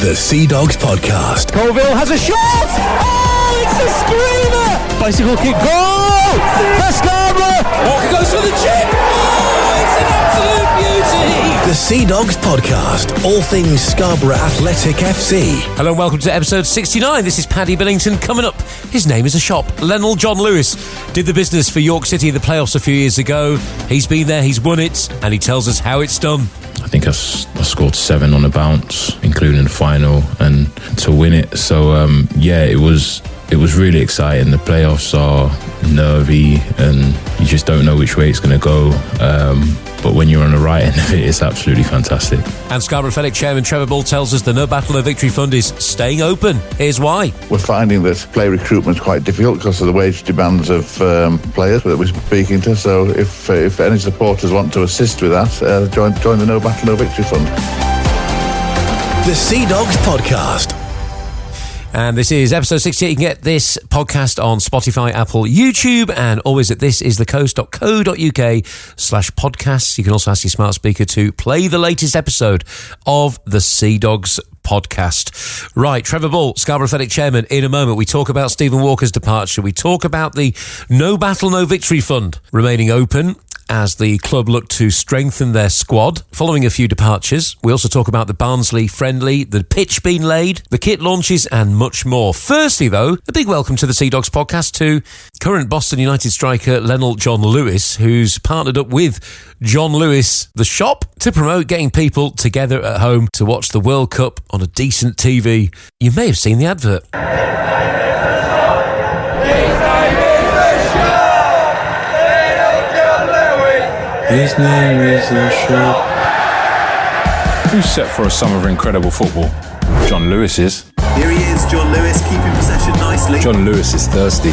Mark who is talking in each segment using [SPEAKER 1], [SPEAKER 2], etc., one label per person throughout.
[SPEAKER 1] The Sea Dogs Podcast.
[SPEAKER 2] Colville has a shot! Oh, it's a screamer! Bicycle kick, goal! For Scarborough!
[SPEAKER 3] Walker goes for the chip! Oh, it's an absolute beauty!
[SPEAKER 1] The Sea Dogs Podcast. All things Scarborough Athletic FC.
[SPEAKER 4] Hello and welcome to episode 69. This is Paddy Billington. Coming up, his name is a shop. Lenell John Lewis did the business for York City in the playoffs a few years ago. He's been there, he's won it, and he tells us how it's done.
[SPEAKER 5] I think I scored 7 on the bounce, including the final, and to win it. So it was really exciting. The playoffs are nervy, and you just don't know which way it's going to go. But when you're on the right end of it, it's absolutely fantastic.
[SPEAKER 4] And Scarborough Athletic Chairman Trevor Bull tells us the No Battle No Victory Fund is staying open. Here's why.
[SPEAKER 6] We're finding that player recruitment is quite difficult because of the wage demands of players that we're speaking to. So if any supporters want to assist with that, join the No Battle No Victory Fund.
[SPEAKER 1] The Sea Dogs Podcast.
[SPEAKER 4] And this is episode 68. You can get this podcast on Spotify, Apple, YouTube, and always at thisisthecoast.co.uk/podcasts. You can also ask your smart speaker to play the latest episode of the Sea Dogs Podcast. Right, Trevor Bull, Scarborough Athletic Chairman. In a moment, we talk about Stephen Walker's departure. We talk about the No Battle No Victory Fund remaining open as the club look to strengthen their squad following a few departures. We also talk about the Barnsley friendly, the pitch being laid, the kit launches, and much more. Firstly, though, a big welcome to the Sea Dogs Podcast to current Boston United striker Lenell John Lewis, who's partnered up with John Lewis, the shop, to promote getting people together at home to watch the World Cup on a decent TV. You may have seen the advert.
[SPEAKER 5] His name is the shop. Who's set for a summer of incredible football? John Lewis is.
[SPEAKER 7] Here he is, John Lewis, keeping possession nicely.
[SPEAKER 5] John Lewis is thirsty.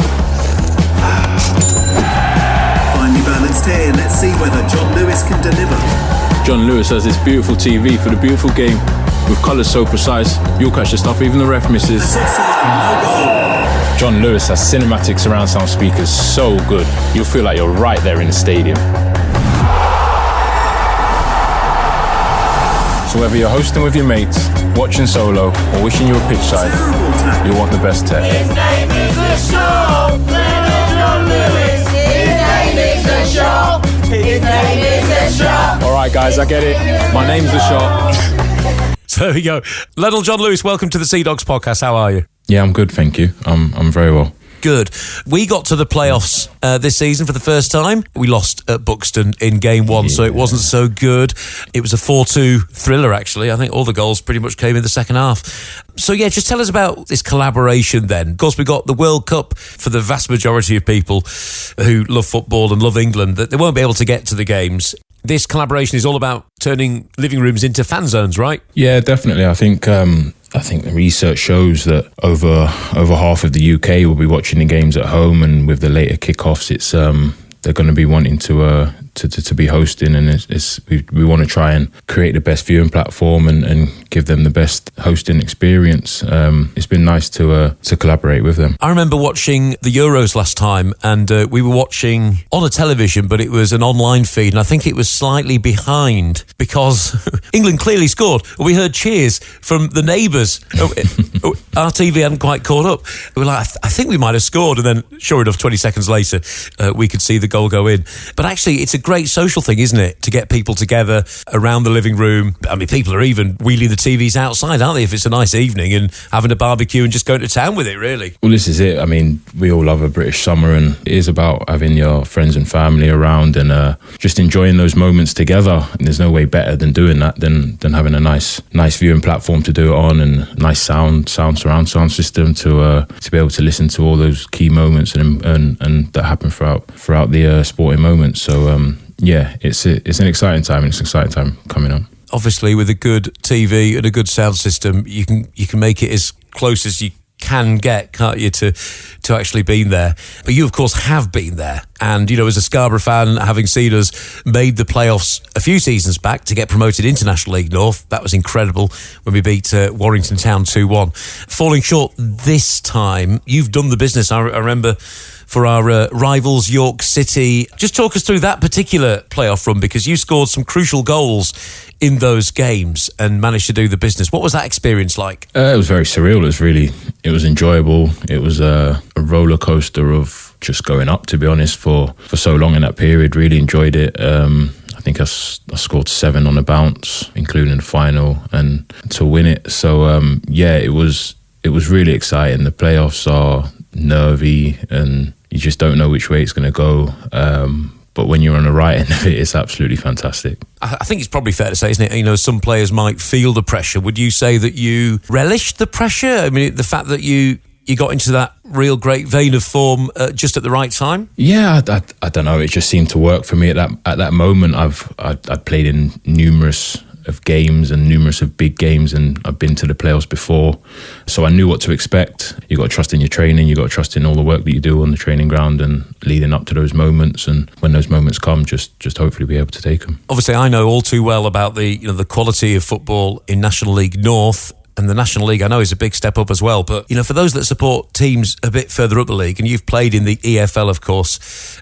[SPEAKER 7] Finely balanced here, let's see whether John Lewis can deliver.
[SPEAKER 5] John Lewis has this beautiful TV for the beautiful game, with colours so precise, you'll catch the stuff even the ref misses. John Lewis has cinematic surround sound speakers so good, you'll feel like you're right there in the stadium. So whether you're hosting with your mates, watching solo, or wishing you were pitch side, you'll want the best tech.
[SPEAKER 8] His name is the show, Lenell John Lewis. His name is the show. His name is the show.
[SPEAKER 5] All right, guys, I get it. My name's the shop.
[SPEAKER 4] So there we go. Lenell John Lewis, welcome to the Sea Dogs Podcast. How are you?
[SPEAKER 5] Yeah, I'm good, thank you. I'm very well.
[SPEAKER 4] Good. We got to the playoffs this season for the first time. We lost at Buxton in game 1, so it wasn't so good. It was a 4-2 thriller, actually. I think all the goals pretty much came in the second half. So, yeah, just tell us about this collaboration then. Of course, we got the World Cup for the vast majority of people who love football and love England, that they won't be able to get to the games. This collaboration is all about turning living rooms into fan zones, right?
[SPEAKER 5] Yeah, definitely. I think the research shows that over half of the UK will be watching the games at home, and with the later kickoffs, it's they're going to be wanting to be hosting, and we want to try and create the best viewing platform and give them the best hosting experience. It's been nice to collaborate with them.
[SPEAKER 4] I remember watching the Euros last time, and we were watching on a television, but it was an online feed, and I think it was slightly behind because England clearly scored. We heard cheers from the neighbours. Our TV hadn't quite caught up. We were like, I think we might have scored, and then sure enough, 20 seconds later, we could see the goal go in. But actually, it's a great social thing, isn't it? To get people together around the living room. I mean, people are even wheeling the TVs outside, aren't they? If it's a nice evening and having a barbecue and just going to town with it, really.
[SPEAKER 5] Well, this is it. I mean, we all love a British summer, and it is about having your friends and family around and just enjoying those moments together. And there's no way better than doing that than having a nice viewing platform to do it on, and nice surround sound system to be able to listen to all those key moments and that happen throughout the sporting moments. So it's an exciting time, and it's an exciting time coming up.
[SPEAKER 4] Obviously, with a good TV and a good sound system, you can make it as close as you can get, can't you, to actually being there. But you, of course, have been there. And, you know, as a Scarborough fan, having seen us made the playoffs a few seasons back to get promoted into National League North, that was incredible when we beat Warrington Town 2-1. Falling short this time, you've done the business. I remember for our rivals York City. Just talk us through that particular playoff run, because you scored some crucial goals in those games and managed to do the business. What was that experience like?
[SPEAKER 5] It was very surreal. It was enjoyable. It was a roller coaster of just going up, to be honest, for so long in that period. Really enjoyed it. I think I scored 7 on a bounce, including the final, and to win it. So it was really exciting. The playoffs are nervy and you just don't know which way it's going to go. But when you're on the right end of it, it's absolutely fantastic.
[SPEAKER 4] I think it's probably fair to say, isn't it? You know, some players might feel the pressure. Would you say that you relished the pressure? I mean, the fact that you got into that real great vein of form just at the right time? Yeah,
[SPEAKER 5] I don't know. It just seemed to work for me at that moment. I'd played in numerous of games and numerous of big games, and I've been to the playoffs before, so I knew what to expect. You got to trust in your training, you got to trust in all the work that you do on the training ground and leading up to those moments, and when those moments come, just hopefully be able to take them.
[SPEAKER 4] Obviously, I know all too well about the quality of football in National League North. And the National League, I know, is a big step up as well. But, for those that support teams a bit further up the league, and you've played in the EFL, of course,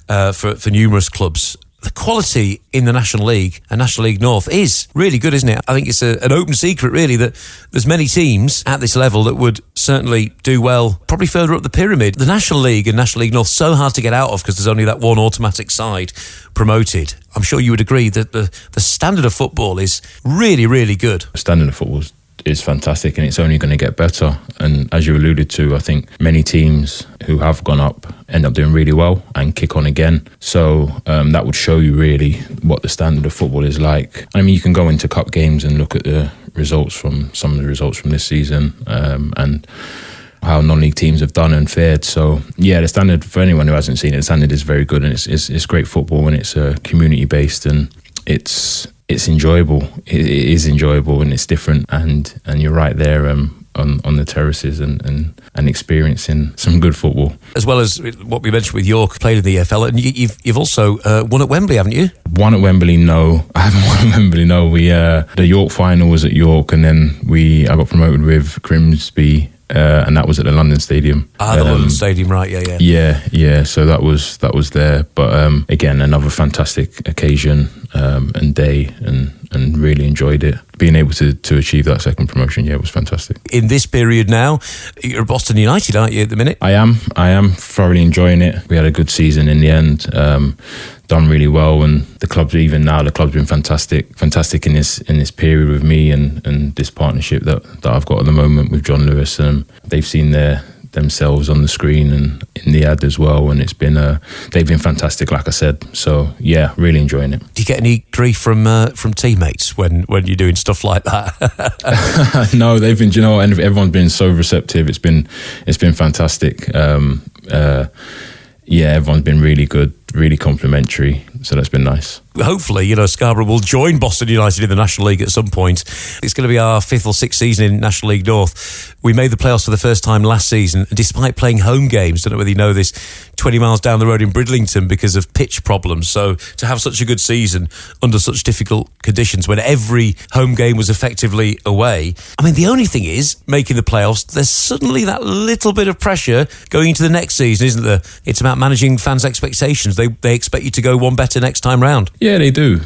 [SPEAKER 4] for numerous clubs, the quality in the National League and National League North is really good, isn't it? I think it's an open secret, really, that there's many teams at this level that would certainly do well, probably further up the pyramid. The National League and National League North, so hard to get out of because there's only that one automatic side promoted. I'm sure you would agree that the standard of football is really, really good.
[SPEAKER 5] The standard of football is fantastic, and it's only going to get better. And as you alluded to, I think many teams who have gone up end up doing really well and kick on again. So that would show you really what the standard of football is like. I mean, you can go into cup games and look at the results from some of the results from this season and how non-league teams have done and fared. So yeah, the standard, for anyone who hasn't seen it, the standard is very good, and it's great football when it's community based, and it's enjoyable. It is enjoyable, and it's different, and you're right there on the terraces and experiencing some good football.
[SPEAKER 4] As well as what we mentioned with York, played in the EFL, and you've also won at Wembley, haven't you?
[SPEAKER 5] Won at Wembley? No, I haven't won at Wembley. No, the York final was at York, and then I got promoted with Grimsby. And that was at the London Stadium.
[SPEAKER 4] The London Stadium, right?
[SPEAKER 5] Yeah. So that was there. But again, another fantastic occasion and day, and really enjoyed it. Being able to achieve that second promotion, was fantastic.
[SPEAKER 4] In this period now, you're at Boston United, aren't you, at the minute?
[SPEAKER 5] I am thoroughly enjoying it. We had a good season in the end. Done really well, and the club's been fantastic in this period with me and this partnership that I've got at the moment with John Lewis. They've seen themselves on the screen and in the ad as well, and they've been fantastic, like I said. So yeah, really enjoying it.
[SPEAKER 4] Do you get any grief from teammates when you're doing stuff like that?
[SPEAKER 5] No, they've been. And everyone's been so receptive. It's been fantastic. Everyone's been really good, really complimentary, so that's been nice.
[SPEAKER 4] Hopefully, Scarborough will join Boston United in the National League at some point. It's going to be our 5th or 6th season in National League North. We made the playoffs for the first time last season, and despite playing home games, don't know whether you know this, 20 miles down the road in Bridlington because of pitch problems. So to have such a good season under such difficult conditions when every home game was effectively away. I mean, the only thing is, making the playoffs, there's suddenly that little bit of pressure going into the next season, isn't there? It's about managing fans' expectations. They expect you to go one better next time round.
[SPEAKER 5] Yeah, they do.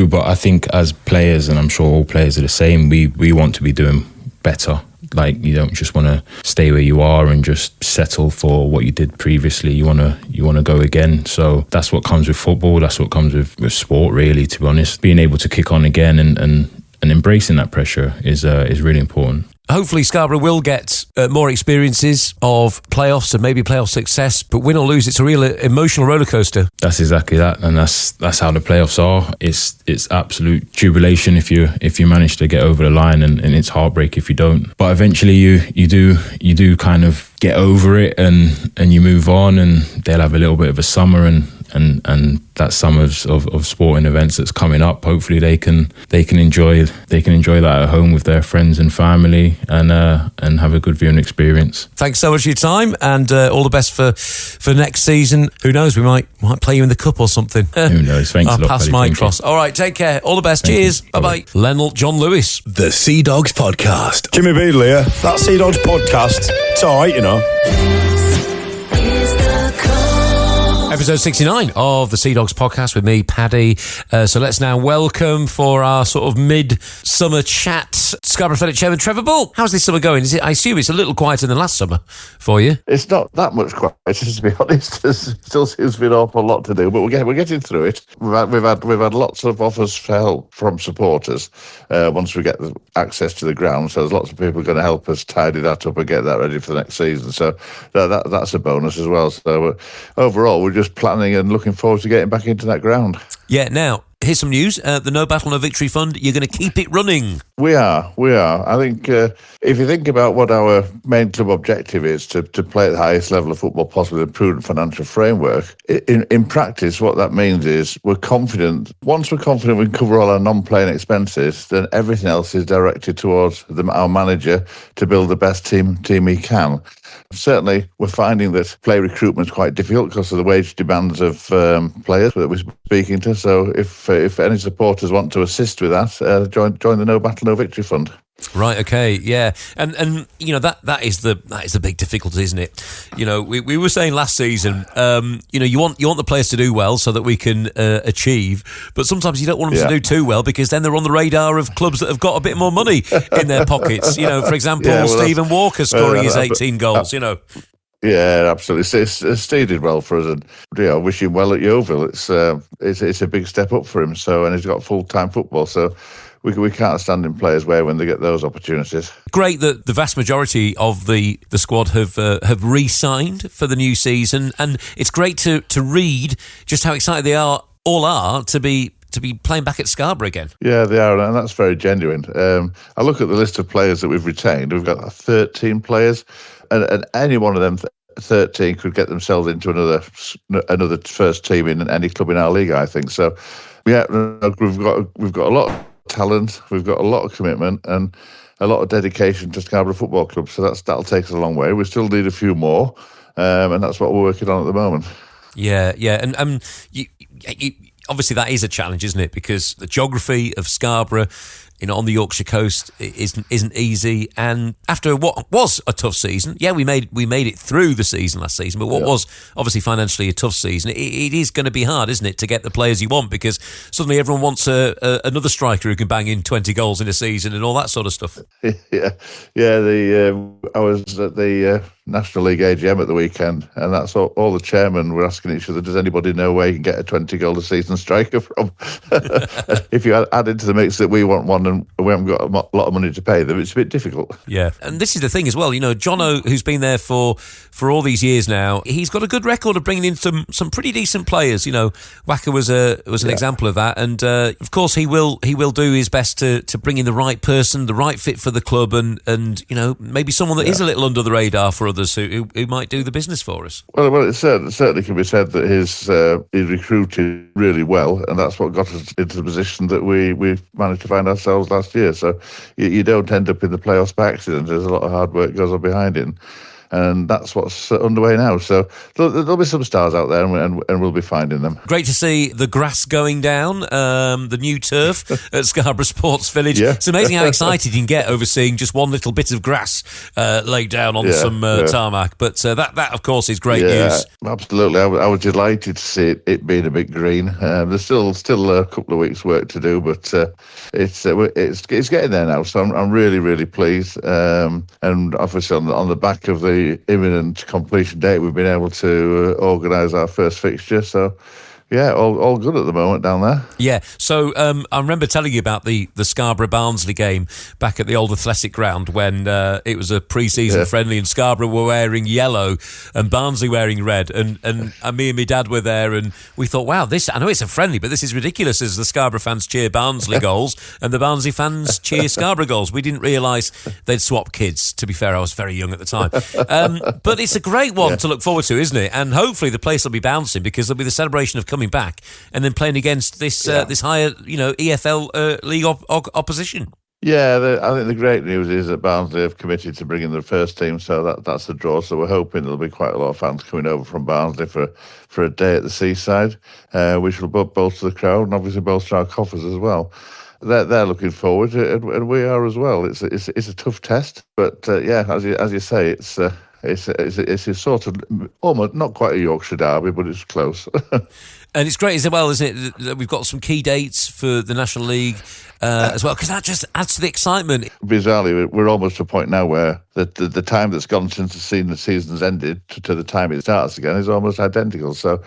[SPEAKER 5] But I think as players, and I'm sure all players are the same, we want to be doing better. Like, you don't just want to stay where you are and just settle for what you did previously. You want to go again. So that's what comes with football. That's what comes with sport, really, to be honest. Being able to kick on again and embracing that pressure is really important.
[SPEAKER 4] Hopefully Scarborough will get more experiences of playoffs and maybe playoff success, but win or lose, it's a real emotional rollercoaster.
[SPEAKER 5] That's exactly that, and that's how the playoffs are. It's absolute jubilation if you manage to get over the line, and it's heartbreak if you don't. But eventually you do kind of get over it, and you move on, and they'll have a little bit of a summer, and that summer of sporting events that's coming up. Hopefully they can enjoy that at home with their friends and family, and have a good viewing experience.
[SPEAKER 4] Thanks so much for your time, and all the best for next season. Who knows, we might play you in the cup or something.
[SPEAKER 5] Who knows? Thanks a lot.
[SPEAKER 4] I'll pass my cross. All right, take care. All the best. Cheers. Bye-bye. Lenell John Lewis.
[SPEAKER 1] The Sea Dogs Podcast.
[SPEAKER 2] Jimmy Beadle here. That Sea Dogs Podcast. It's all right,
[SPEAKER 4] Episode 69 of the Sea Dogs podcast with me, Paddy. So let's now welcome for our sort of mid-summer chat, Scarborough Athletic Chairman Trevor Bull. How's this summer going? I assume it's a little quieter than last summer for you.
[SPEAKER 6] It's not that much quieter, to be honest. There still seems to be an awful lot to do, but we're getting through it. We've had lots of offers for help from supporters once we get the access to the ground. So there's lots of people going to help us tidy that up and get that ready for the next season. So that's a bonus as well. So overall, we're just planning and looking forward to getting back into that ground.
[SPEAKER 4] Yeah, now, here's some news. The No Battle, No Victory Fund, you're going to keep it running. We are. I think if you think about what our main club objective is, to play at the highest level of football possible with a prudent financial framework, in practice, what that means is we're confident. Once we're confident we can cover all our non-playing expenses, then everything else is directed towards our manager to build the best team he can. Certainly, we're finding that player recruitment is quite difficult because of the wage demands of players that we're speaking to. So if any supporters want to assist with that, join the No Battle, No Victory Fund. Right, okay, yeah. And you know, that is the big difficulty, isn't it? You know, we were saying last season, you know, you want the players to do well so that we can achieve, but sometimes you don't want them to do too well because then they're on the radar of clubs that have got a bit more money in their pockets. You know, for example, Stephen Walker scoring his 18 goals, you know.
[SPEAKER 6] Yeah, absolutely. Steve did well for us, and wish him well at Yeovil. It's a big step up for him. So, and he's got full-time football. So, we can't stand in players' way when they get those opportunities. Great
[SPEAKER 4] that the vast majority of the squad have re-signed for the new season, and it's great to read just how excited they all are to be playing back at Scarborough again. Yeah, they are, and that's very genuine. I look at the list of players that we've retained. We've got 13 players, and any one of them 13 could get themselves into another first team in any club in our league, I think. So, yeah, we've got a lot of talent, we've got a lot of commitment, and a lot of dedication to Scarborough Football Club. So that'll take us a long way. We still need a few more, and that's what we're working on at the moment. Yeah, and you obviously that is a challenge, isn't it? Because the geography of Scarborough, you know, on the Yorkshire coast isn't easy. And after what was a tough season, we made it through the season last season, but what was obviously financially a tough season, it is going to be hard, isn't it, to get the players you want, because suddenly everyone wants another striker who can bang in 20 goals in a season and all that sort of stuff. I was at the National League AGM at the weekend, and that's all the chairmen were asking each other, does anybody know where you can get a 20 goal a season striker from? If you add into the mix that we want one and we haven't got a lot of money to pay them, it's a bit difficult. Yeah, and this is the thing as well, you know, Jono, who's been there for all these years now, he's got a good record of bringing in some pretty decent players. You know, Wacker was an example of that, and of course he will do his best to bring in the right person, the right fit for the club, and you know, maybe someone that is a little under the radar for others who might do the business for us. Well, it certainly can be said that he's recruited really well, and that's what got us into the position that we managed to find ourselves last year. So you don't end up in the playoffs by accident. There's a lot of hard work goes on behind it. And that's what's underway now. So there'll be some stars out there, and we'll be finding them. Great to see the grass going down, the new turf at Scarborough Sports Village. Yeah. It's amazing how excited you can get over seeing just one little bit of grass laid down on some tarmac. But that, of course, is great news. Absolutely. I was delighted to see it being a bit green. There's still a couple of weeks' work to do, but it's getting there now. So I'm really, really pleased. And obviously on the back of the imminent completion date, we've been able to organise our first fixture. So, yeah, all good at the moment down there. Yeah, so I remember telling you about the Scarborough-Barnsley game back at the old athletic ground when it was a pre-season friendly and Scarborough were wearing yellow and Barnsley wearing red, and me and my dad were there, and we thought, wow, I know it's a friendly, but this is ridiculous as the Scarborough fans cheer Barnsley goals and the Barnsley fans cheer Scarborough goals. We didn't realise they'd swap kids. To be fair, I was very young at the time. But it's a great one to look forward to, isn't it? And hopefully the place will be bouncing, because there'll be the celebration of coming back and then playing against this higher, you know, EFL league opposition. Yeah, I think the great news is that Barnsley have committed to bringing the first team, so that's a draw. So we're hoping there'll be quite a lot of fans coming over from Barnsley for a day at the seaside, which will bolster the crowd and obviously bolster our coffers as well. They're looking forward, and we are as well. It's a tough test, but as you say, it's
[SPEAKER 6] it's a sort of almost not quite a Yorkshire derby, but it's close.
[SPEAKER 4] And it's great as well, isn't it, that we've got some key dates for the National League as well, because that just adds to the excitement.
[SPEAKER 6] Bizarrely, we're almost to a point now where the time that's gone since the season's ended to the time it starts again is almost identical. So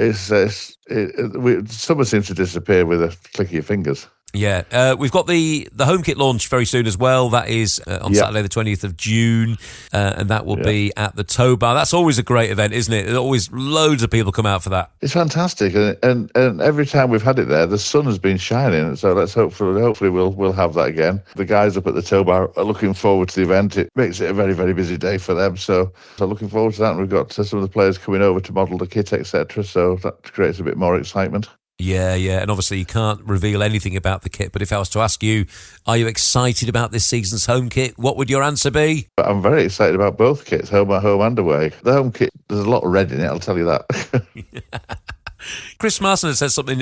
[SPEAKER 6] summer seems to disappear with a click of your fingers.
[SPEAKER 4] Yeah, we've got the home kit launch very soon as well. That is on Saturday the 20th of June, and that will be at the Tow Bar. That's always a great event, isn't it? There's always loads of people come out for that.
[SPEAKER 6] It's fantastic, and every time we've had it there, the sun has been shining. So let's hopefully we'll have that again. The guys up at the Tow Bar are looking forward to the event. It makes it a very, very busy day for them. So looking forward to that. And we've got some of the players coming over to model the kit, etc. So that creates a bit more excitement.
[SPEAKER 4] Yeah, and obviously you can't reveal anything about the kit, but if I was to ask you, are you excited about this season's home kit, what would your answer be?
[SPEAKER 6] I'm very excited about both kits, home and away. The home kit, there's a lot of red in it, I'll tell you that.
[SPEAKER 4] Chris Marston had said something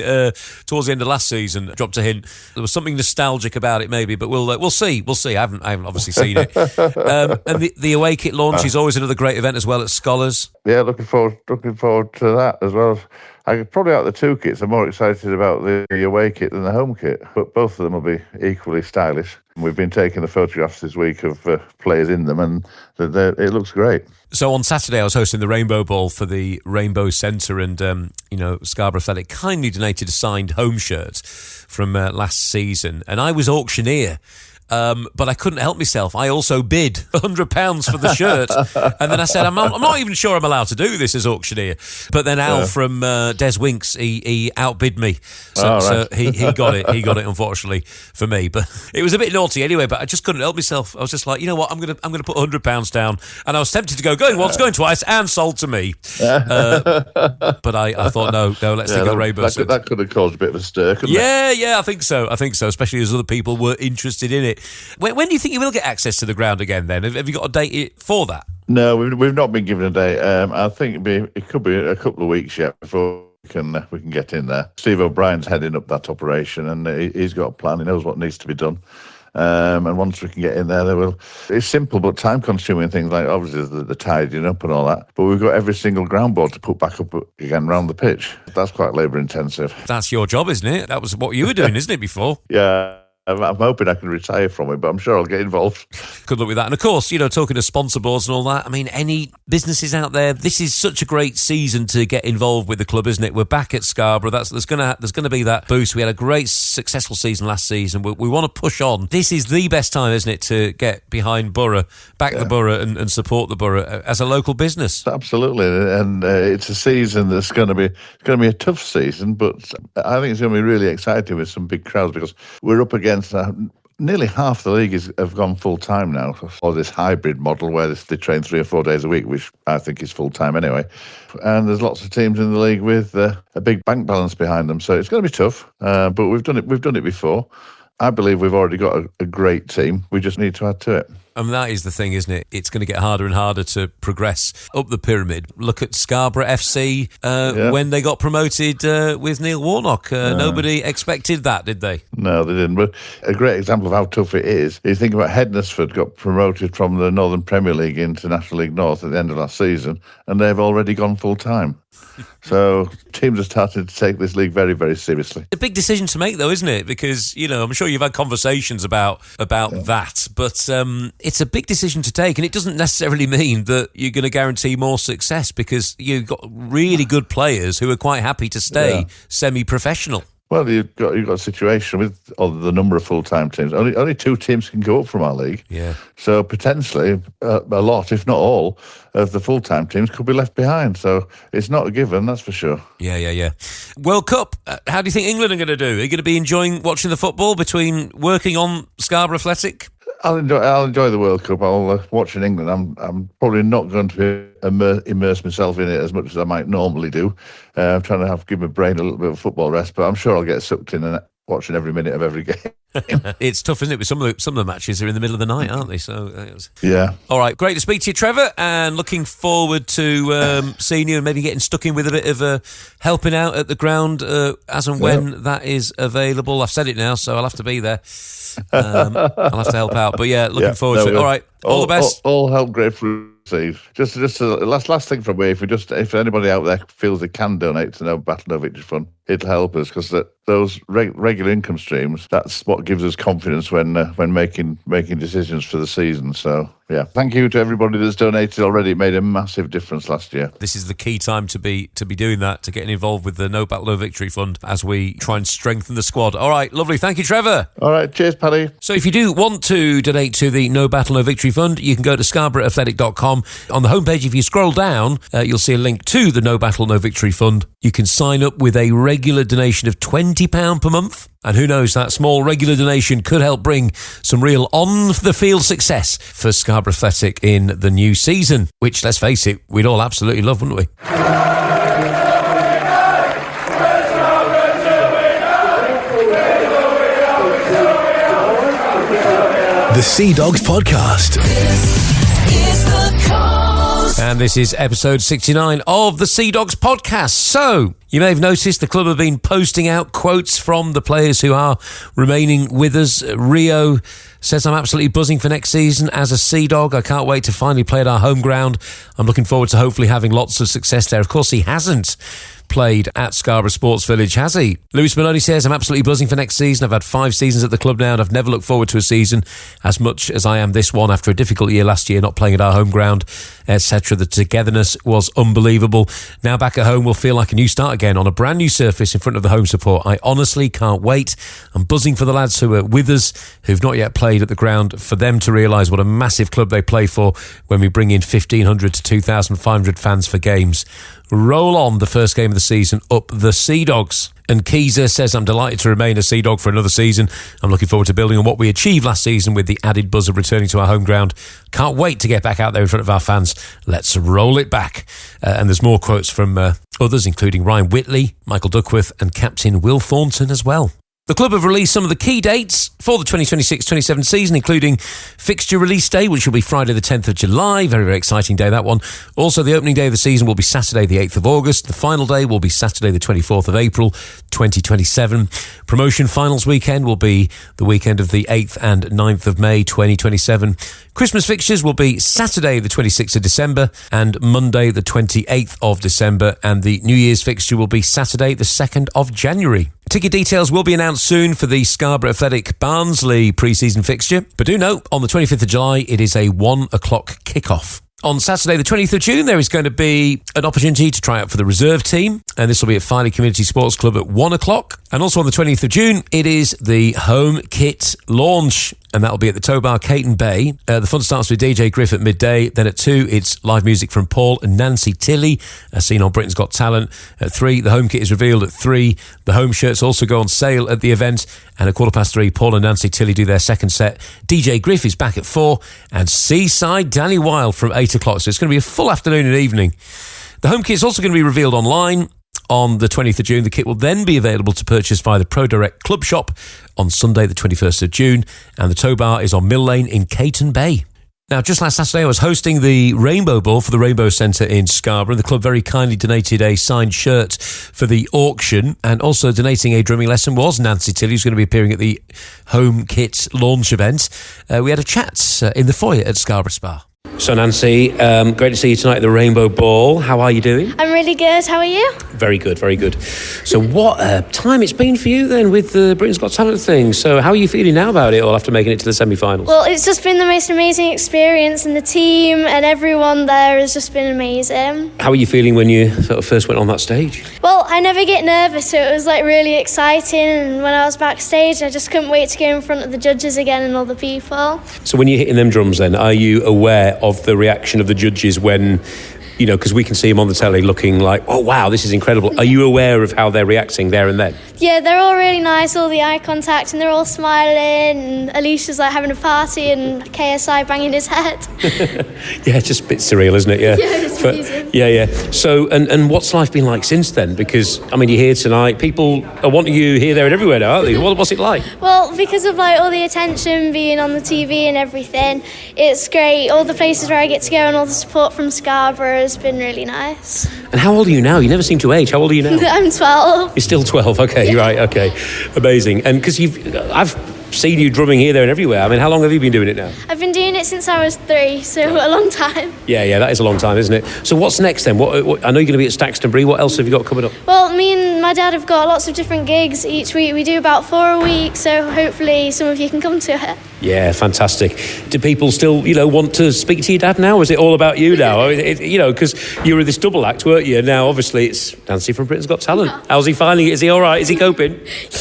[SPEAKER 4] towards the end of last season, dropped a hint. There was something nostalgic about it, maybe, but we'll see. I haven't obviously seen it. And the away kit launch is always another great event as well at Scholars.
[SPEAKER 6] Yeah, looking forward to that as well. Probably out of the two kits, I'm more excited about the away kit than the home kit, but both of them will be equally stylish. We've been taking the photographs this week of players in them, and it looks great.
[SPEAKER 4] So on Saturday, I was hosting the Rainbow Ball for the Rainbow Centre, and Scarborough Athletic kindly donated a signed home shirt from last season, and I was auctioneer. But I couldn't help myself. I also bid £100 for the shirt. And then I said, I'm not even sure I'm allowed to do this as auctioneer. But then Al from Des Winks, he outbid me. So he got it. He got it, unfortunately, for me. But it was a bit naughty anyway, but I just couldn't help myself. I was just like, you know what, I'm gonna put £100 down. And I was tempted to going once, going twice, and sold to me. But I thought, no, let's take the Rainbow.
[SPEAKER 6] That could have caused a bit of a stir, couldn't it?
[SPEAKER 4] Yeah, I think so, especially as other people were interested in it. When do you think you will get access to the ground again then? Have you got a date for that?
[SPEAKER 6] No, we've not been given a date. I think it could be a couple of weeks yet before we can get in there. Steve O'Brien's heading up that operation, and he's got a plan. He knows what needs to be done. And once we can get in there, it's simple but time-consuming things like obviously the tidying up and all that. But we've got every single ground board to put back up again around the pitch. That's quite labour-intensive.
[SPEAKER 4] That's your job, isn't it? That was what you were doing, isn't it, before?
[SPEAKER 6] Yeah. I'm hoping I can retire from it, but I'm sure I'll get involved. Good
[SPEAKER 4] luck with that. And of course, talking to sponsor boards and all that, I mean, any businesses out there, this is such a great season to get involved with the club, isn't it? We're back at Scarborough. There's going to be that boost. We had a great successful season last season. We want to push on. This is the best time, isn't it, to get behind Boro, back the Boro and support the Boro as a local business.
[SPEAKER 6] Absolutely. And it's a season that's going to be a tough season, but I think it's going to be really exciting with some big crowds because we're up against nearly half the league have gone full-time now, or this hybrid model where they train 3 or 4 days a week, which I think is full-time anyway. And there's lots of teams in the league with a big bank balance behind them, so it's going to be tough. But we've done it before. I believe we've already got a great team. We just need to add to it.
[SPEAKER 4] And that is the thing, isn't it? It's going to get harder and harder to progress up the pyramid. Look at Scarborough FC when they got promoted with Neil Warnock. Nobody expected that, did they?
[SPEAKER 6] No, they didn't. But a great example of how tough it is, you think about Hednesford got promoted from the Northern Premier League into National League North at the end of last season, and they've already gone full-time. So teams are starting to take this league very, very seriously.
[SPEAKER 4] It's a big decision to make, though, isn't it? Because, I'm sure you've had conversations about that, but it's a big decision to take, and it doesn't necessarily mean that you're going to guarantee more success because you've got really good players who are quite happy to stay semi-professional.
[SPEAKER 6] Well, you've got a situation with the number of full-time teams. Only 2 teams can go up from our league.
[SPEAKER 4] Yeah.
[SPEAKER 6] So potentially a lot, if not all, of the full-time teams could be left behind. So it's not a given, that's for sure.
[SPEAKER 4] Yeah. World Cup, how do you think England are going to do? Are you going to be enjoying watching the football between working on Scarborough Athletic?
[SPEAKER 6] I'll enjoy the World Cup. I'll watch in England. I'm probably not going to immerse myself in it as much as I might normally do. I'm trying to give my brain a little bit of football rest, but I'm sure I'll get sucked in and watching every minute of every game.
[SPEAKER 4] It's tough, isn't it? With some of the matches are in the middle of the night, aren't they? So
[SPEAKER 6] yeah.
[SPEAKER 4] All right, great to speak to you, Trevor, and looking forward to seeing you and maybe getting stuck in with a bit of helping out at the ground as and when that is available. I've said it now, so I'll have to be there. I'll have to help out. But yeah, looking forward to it. All right. All the best.
[SPEAKER 6] All help grateful receive. Just a last thing from me. If anybody out there feels they can donate to No Battle No Victory Fund, it'll help us because those regular income streams, that's what gives us confidence when making decisions for the season. So yeah, thank you to everybody that's donated already. It made a massive difference last year.
[SPEAKER 4] This is the key time to be doing that, to getting involved with the No Battle No Victory Fund as we try and strengthen the squad. All right, lovely. Thank you, Trevor.
[SPEAKER 6] All right, cheers, Paddy.
[SPEAKER 4] So if you do want to donate to the No Battle No Victory Fund, you can go to scarboroughAthletic.com. On the homepage, if you scroll down, you'll see a link to the No Battle No Victory Fund. You can sign up with a regular donation of £20 per month. And who knows, that small regular donation could help bring some real on-the-field success for Scarborough Athletic in the new season, which, let's face it, we'd all absolutely love, wouldn't we?
[SPEAKER 1] The Sea Dogs Podcast.
[SPEAKER 4] And this is episode 69 of the Sea Dogs Podcast. So, you may have noticed the club have been posting out quotes from the players who are remaining with us. Rio says, I'm absolutely buzzing for next season as a Sea Dog. I can't wait to finally play at our home ground. I'm looking forward to hopefully having lots of success there. Of course, he hasn't played at Scarborough Sports Village, has he? Lewis Maloney says, I'm absolutely buzzing for next season. I've had 5 seasons at the club now and I've never looked forward to a season as much as I am this one after a difficult year last year, not playing at our home ground, etc. The togetherness was unbelievable. Now back at home, we'll feel like a new start again on a brand new surface in front of the home support. I honestly can't wait. I'm buzzing for the lads who are with us, who've not yet played at the ground, for them to realise what a massive club they play for when we bring in 1,500 to 2,500 fans for games. Roll on the first game of the season, up the Sea Dogs. And Keezer says, I'm delighted to remain a Sea Dog for another season. I'm looking forward to building on what we achieved last season with the added buzz of returning to our home ground. Can't wait to get back out there in front of our fans. Let's roll it back. And there's more quotes from others, including Ryan Whitley, Michael Duckworth and Captain Will Thornton as well. The club have released some of the key dates for the 2026-27 season, including fixture release day, which will be Friday the 10th of July. Very, very exciting day, that one. Also, the opening day of the season will be Saturday the 8th of August. The final day will be Saturday the 24th of April, 2027. Promotion finals weekend will be the weekend of the 8th and 9th of May, 2027. Christmas fixtures will be Saturday the 26th of December and Monday the 28th of December. And the New Year's fixture will be Saturday the 2nd of January. Ticket details will be announced soon for the Scarborough Athletic Barnsley pre-season fixture. But do note, on the 25th of July, it is a 1 o'clock kickoff. On Saturday, the 20th of June, there is going to be an opportunity to try out for the reserve team. And this will be at Finalist Community Sports Club at 1 o'clock. And also on the 20th of June, it is the home kit launch. And that'll be at the Tow Bar, Caton Bay. The fun starts with DJ Griff at midday. Then at 2, it's live music from Paul and Nancy Tilley, as seen on Britain's Got Talent. At 3, the home kit is revealed at 3. The home shirts also go on sale at the event. And at 3:15, Paul and Nancy Tilley do their second set. DJ Griff is back at 4. And Seaside Danny Wilde from 8 o'clock. So it's going to be a full afternoon and evening. The home kit is also going to be revealed online on the 20th of June. The kit will then be available to purchase via the ProDirect Club Shop on Sunday the 21st of June. And the Tow Bar is on Mill Lane in Caton Bay. Now, just last Saturday, I was hosting the Rainbow Ball for the Rainbow Centre in Scarborough. The club very kindly donated a signed shirt for the auction, and also donating a drumming lesson was Nancy Tilley, who's going to be appearing at the home kit launch event. We had a chat in the foyer at Scarborough Spa. So Nancy, great to see you tonight at the Rainbow Ball. How are you doing?
[SPEAKER 9] I'm really good. How are you?
[SPEAKER 4] Very good, very good. So what a time it's been for you then with the Britain's Got Talent thing. So how are you feeling now about it all after making it to the semi-finals?
[SPEAKER 9] Well, it's just been the most amazing experience, and the team and everyone there has just been amazing.
[SPEAKER 4] How were you feeling when you sort of first went on that stage?
[SPEAKER 9] Well, I never get nervous, so it was like really exciting, and when I was backstage, I just couldn't wait to go in front of the judges again and all the people.
[SPEAKER 4] So when you're hitting them drums then, are you aware of the reaction of the judges when, you know, because we can see them on the telly looking like, oh wow, this is incredible. Are you aware of how they're reacting there and then?
[SPEAKER 9] Yeah, they're all really nice, all the eye contact, and they're all smiling, and Alicia's like having a party and KSI banging his head.
[SPEAKER 4] Yeah, just a bit surreal, isn't it? Yeah,
[SPEAKER 9] it's amazing.
[SPEAKER 4] Yeah. So, and what's life been like since then? Because, I mean, you're here tonight, people are wanting you here, there and everywhere now, aren't they? What's it like?
[SPEAKER 9] Well, because of like all the attention being on the TV and everything, it's great. All the places where I get to go and all the support from Scarborough has been really nice.
[SPEAKER 4] And how old are you now? You never seem to age. How old are you now?
[SPEAKER 9] I'm 12.
[SPEAKER 4] You're still 12, okay, right, okay. Amazing. And because I've seen you drumming here, there and everywhere. I mean, how long have you been doing it now?
[SPEAKER 9] I've been doing it since I was 3, so a long time.
[SPEAKER 4] Yeah, that is a long time, isn't it? So what's next then? What I know you're going to be at Staxtonbury. What else have you got coming up?
[SPEAKER 9] Well, me and my dad have got lots of different gigs each week. We do about 4 a week, so hopefully some of you can come to it.
[SPEAKER 4] Yeah, fantastic. Do people still, want to speak to your dad now? Or is it all about you now? Because you were this double act, weren't you? Now, obviously, it's Nancy from Britain's Got Talent. How's he finding it? Is he all right? Is he coping?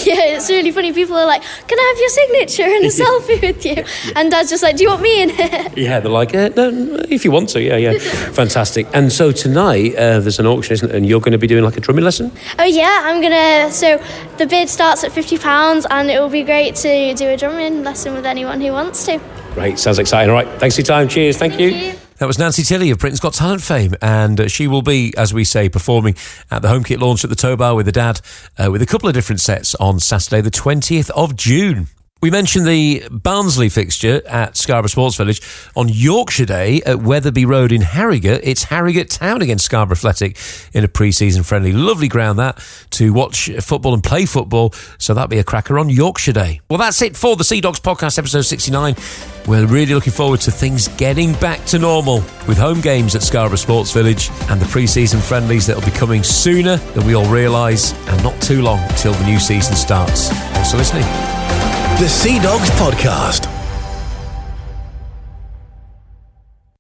[SPEAKER 9] Yeah, it's really funny. People are like, can I have your signature and a selfie with you? And Dad's just like, do you want me in it? Yeah, they're like, no, if you want to, yeah. Fantastic. And so tonight, there's an auction, isn't it? And you're going to be doing like a drumming lesson? Oh, yeah, so the bid starts at £50 and it will be great to do a drumming lesson with anyone who wants to. Great, sounds exciting. All right, thanks for your time. Cheers, thank you. That was Nancy Tilley of Britain's Got Talent fame, and she will be, as we say, performing at the Home Kit launch at the Tow Bar with her dad with a couple of different sets on Saturday the 20th of June. We mentioned the Barnsley fixture at Scarborough Sports Village. On Yorkshire Day at Wetherby Road in Harrogate, it's Harrogate Town against Scarborough Athletic in a pre-season friendly. Lovely ground that to watch football and play football, so that'll be a cracker on Yorkshire Day. Well, that's it for the Sea Dogs podcast, episode 69. We're really looking forward to things getting back to normal with home games at Scarborough Sports Village and the pre-season friendlies that'll be coming sooner than we all realise, and not too long till the new season starts. Thanks for listening.
[SPEAKER 1] The Sea Dogs Podcast.